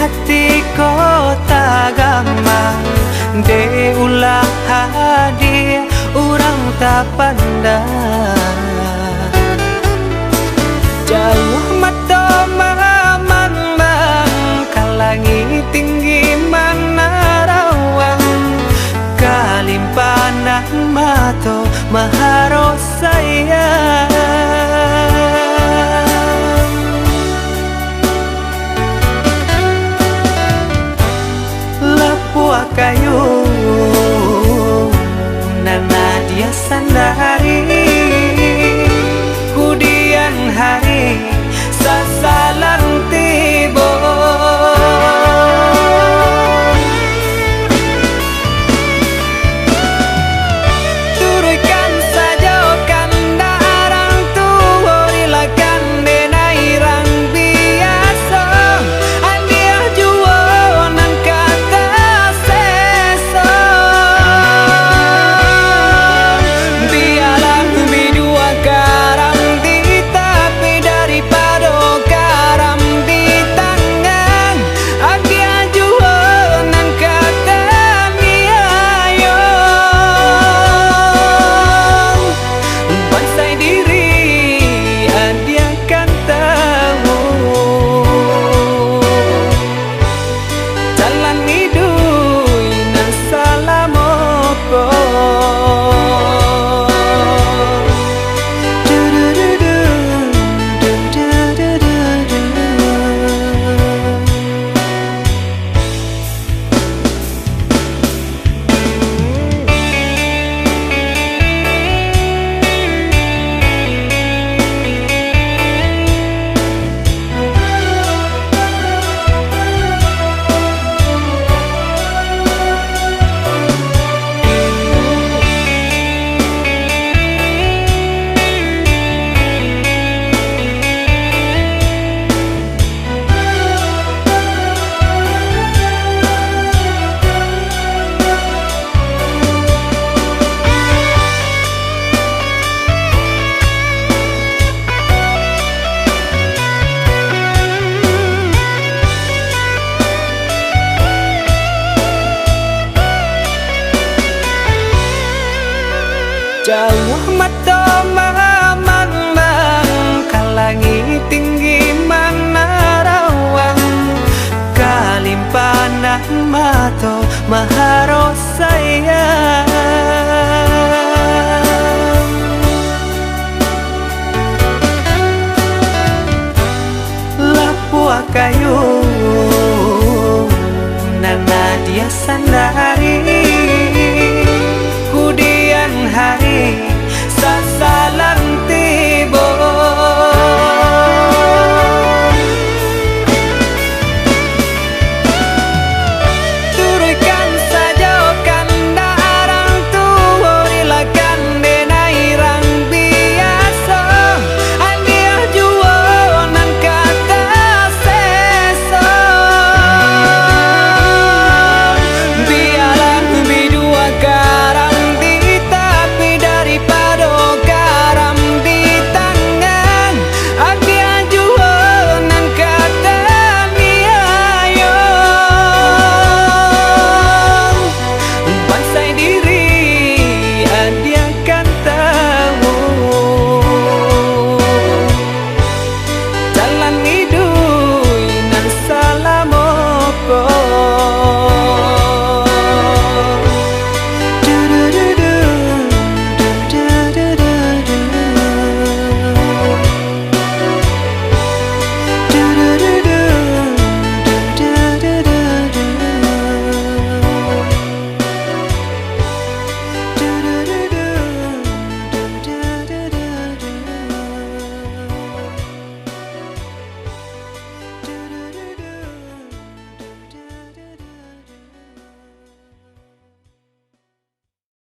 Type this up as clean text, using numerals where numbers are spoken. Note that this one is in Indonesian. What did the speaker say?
hati kota gampang de ulah hadir orang tak pandang jauh mata memandang ke langit tinggi mana rawang kalimpanan mata maharos sayang lapua kayu nana dia sandari kudian hari sasalan tiba turutkan saja kan darang tua rilakan denairang biasa andiah jua nan kata sesa biarlah bidua karam di tapi daripada karam di tangan andiah jua nan kata niayong bansai diri andiah kan tahu jalan hidup nan salamoko jauh mata memandang ke langit tinggi mana rawang kalimpanan mata maharos sayang